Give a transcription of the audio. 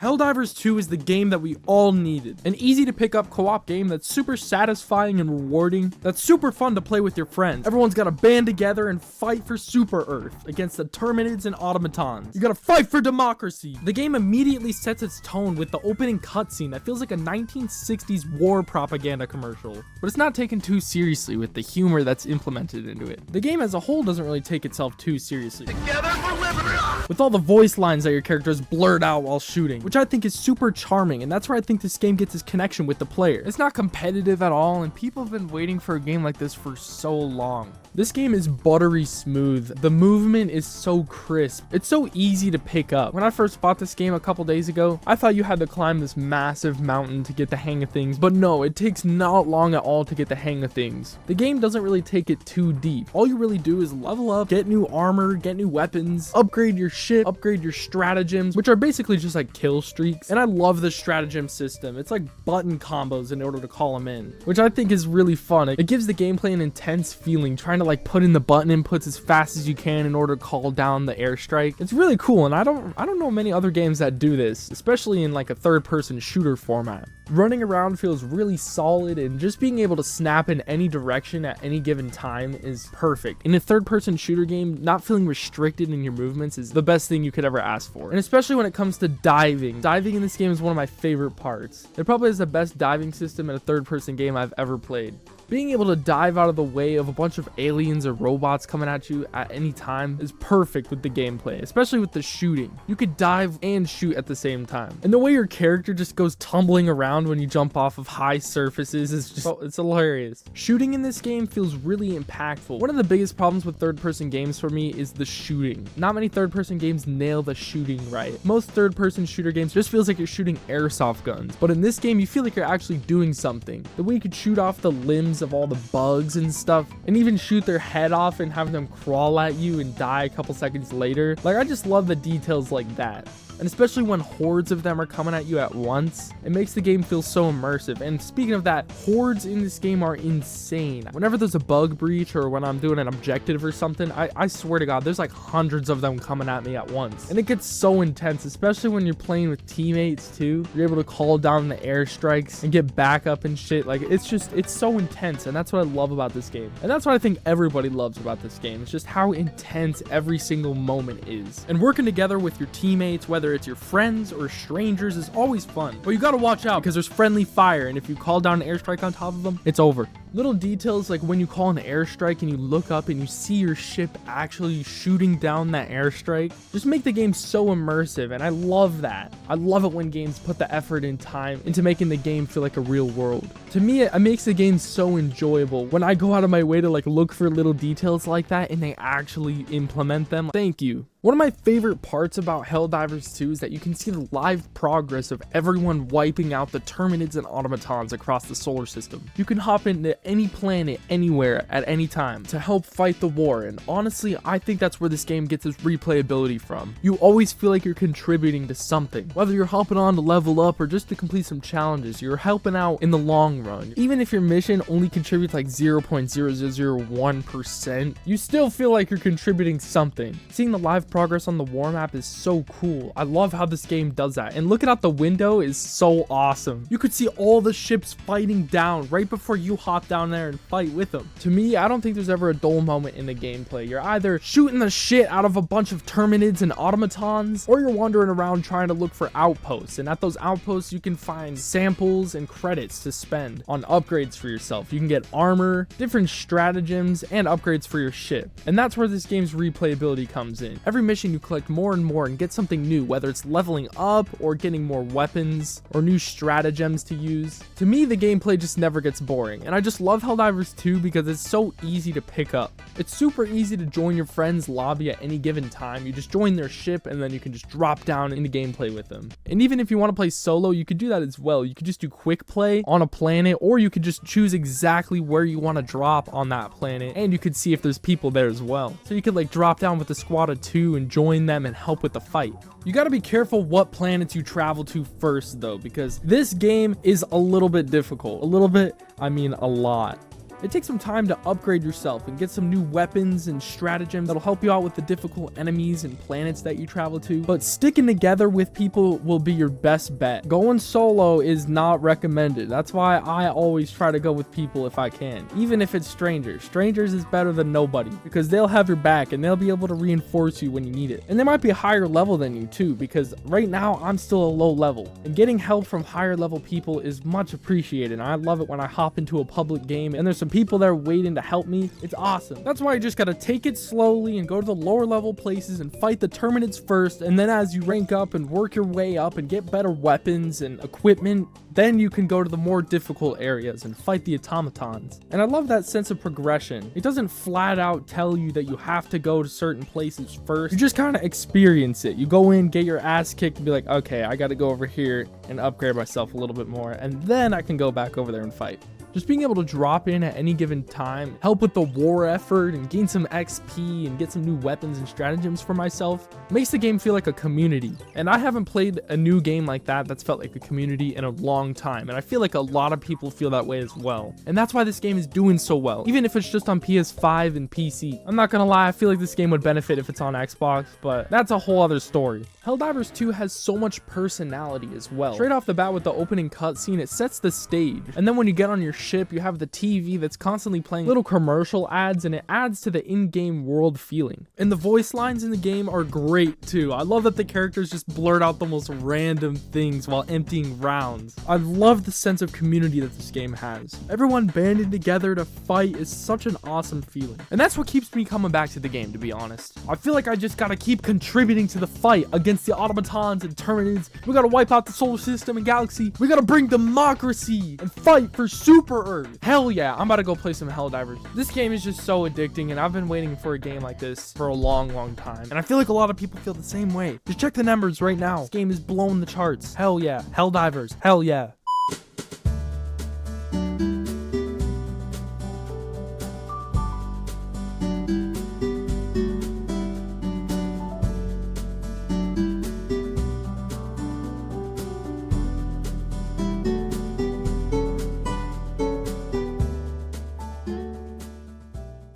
Helldivers 2 is the game that we all needed. An easy to pick up co-op game that's super satisfying and rewarding, that's super fun to play with your friends. Everyone's gotta band together and fight for Super Earth against the Terminids and automatons. You gotta fight for democracy. The game immediately sets its tone with the opening cutscene that feels like a 1960s war propaganda commercial. But it's not taken too seriously with the humor that's implemented into it. The game as a whole doesn't really take itself too seriously, Together for liberty! with all the voice lines that your characters blurt out while shooting, which I think is super charming, and that's where I think this game gets its connection with the player. It's not competitive at all, and people have been waiting for a game like this for so long. This game is buttery smooth. The movement is so crisp. It's so easy to pick up. When I first bought this game a couple days ago, I thought you had to climb this massive mountain to get the hang of things, but no, it takes not long at all to get the hang of things. The game doesn't really take it too deep. All you really do is level up, get new armor, get new weapons, upgrade your ship, upgrade your stratagems, which are basically just like kill streaks. And I love the stratagem system. It's like button combos in order to call them in, which I think is really fun. It gives the gameplay an intense feeling, trying to like put in the button inputs as fast as you can in order to call down the airstrike. It's really cool, and I don't know many other games that do this, especially in like a third-person shooter format. Running around feels really solid, and just being able to snap in any direction at any given time is perfect. In a third-person shooter game, not feeling restricted in your movements is the best thing you could ever ask for. And especially when it comes to diving. Diving in this game is one of my favorite parts. It probably is the best diving system in a third-person game I've ever played. Being able to dive out of the way of a bunch of aliens or robots coming at you at any time is perfect with the gameplay, especially with the shooting. You could dive and shoot at the same time. And the way your character just goes tumbling around when you jump off of high surfaces is just, it's hilarious. Shooting in this game feels really impactful. One of the biggest problems with third-person games for me is the shooting. Not many third-person games nail the shooting right. Most third-person shooter games just feels like you're shooting airsoft guns. But in this game, you feel like you're actually doing something. The way you could shoot off the limbs of all the bugs and stuff, and even shoot their head off and have them crawl at you and die a couple seconds later. Like, I just love the details like that. And especially when hordes of them are coming at you at once, it makes the game feel so immersive. And speaking of that, hordes in this game are insane. Whenever there's a bug breach or when I'm doing an objective or something, I swear to God, there's like hundreds of them coming at me at once. And it gets so intense, especially when you're playing with teammates too. You're able to call down the airstrikes and get back up and shit. Like, it's so intense, and that's what I love about this game. And that's what I think everybody loves about this game. It's just how intense every single moment is. And working together with your teammates, whether it's your friends or strangers, is always fun. But you gotta watch out because there's friendly fire, and if you call down an airstrike on top of them, it's over. Little details like when you call an airstrike and you look up and you see your ship actually shooting down that airstrike just make the game so immersive, and I love that. I love it when games put the effort and time into making the game feel like a real world. To me, it makes the game so enjoyable when I go out of my way to like look for little details like that and they actually implement them. Thank you. One of my favorite parts about Helldivers 2 is that you can see the live progress of everyone wiping out the Terminids and automatons across the solar system. You can hop into any planet, anywhere, at any time to help fight the war, and honestly, I think that's where this game gets its replayability from. You always feel like you're contributing to something. Whether you're hopping on to level up or just to complete some challenges, you're helping out in the long run. Even if your mission only contributes like 0.0001%, you still feel like you're contributing something. Seeing the live progress on the war map is so cool. I love how this game does that, and looking out the window is so awesome. You could see all the ships fighting down right before you hop down there and fight with them. To me, I don't think there's ever a dull moment in the gameplay. You're either shooting the shit out of a bunch of Terminids and automatons, or you're wandering around trying to look for outposts, and at those outposts you can find samples and credits to spend on upgrades for yourself. You can get armor, different stratagems, and upgrades for your ship, and that's where this game's replayability comes in. Every mission you collect more and more and get something new, whether it's leveling up or getting more weapons or new stratagems to use. To me, the gameplay just never gets boring, and I just love Helldivers 2 because it's so easy to pick up. It's super easy to join your friend's lobby at any given time. You just join their ship and then you can just drop down into gameplay with them. And even if you want to play solo, you could do that as well. You could just do quick play on a planet, or you could just choose exactly where you want to drop on that planet, and you could see if there's people there as well. So you could like drop down with a squad of 2 and join them and help with the fight. You got to be careful what planets you travel to first though, because this game is a little bit difficult. A little bit, I mean a lot. It takes some time to upgrade yourself and get some new weapons and stratagems that'll help you out with the difficult enemies and planets that you travel to, but sticking together with people will be your best bet. Going solo is not recommended. That's why I always try to go with people if I can, even if it's strangers. Strangers is better than nobody because they'll have your back and they'll be able to reinforce you when you need it. And they might be a higher level than you too, because right now I'm still a low level, and getting help from higher level people is much appreciated. And I love it when I hop into a public game and there's some people there waiting to help me. It's awesome. That's why you just gotta take it slowly and go to the lower level places and fight the Terminids first, and then as you rank up and work your way up and get better weapons and equipment, then you can go to the more difficult areas and fight the automatons. And I love that sense of progression. It doesn't flat out tell you that you have to go to certain places first. You just kind of experience it. You go in, get your ass kicked, and be like, okay, I gotta go over here and upgrade myself a little bit more, and then I can go back over there and fight. Just being able to drop in at any given time, help with the war effort, and gain some XP and get some new weapons and stratagems for myself makes the game feel like a community. And I haven't played a new game like that that's felt like a community in a long time, and I feel like a lot of people feel that way as well. And that's why this game is doing so well, even if it's just on PS5 and PC. I'm not gonna lie, I feel like this game would benefit if it's on Xbox, but that's a whole other story. Helldivers 2 has so much personality as well. Straight off the bat with the opening cutscene, it sets the stage, and then when you get on your ship, you have the TV that's constantly playing little commercial ads, and it adds to the in-game world feeling. And the voice lines in the game are great too. I love that the characters just blurt out the most random things while emptying rounds. I love the sense of community that this game has. Everyone banding together to fight is such an awesome feeling. And that's what keeps me coming back to the game, to be honest. I feel like I just gotta keep contributing to the fight against the automatons and Terminids. We gotta wipe out the solar system and galaxy. We gotta bring democracy and fight for Super Earth. Hell yeah, I'm about to go play some Helldivers. This game is just so addicting, and I've been waiting for a game like this for a long time. And I feel like a lot of people feel the same way. Just check the numbers right now. This game is blowing the charts. Hell yeah. Helldivers. Hell yeah.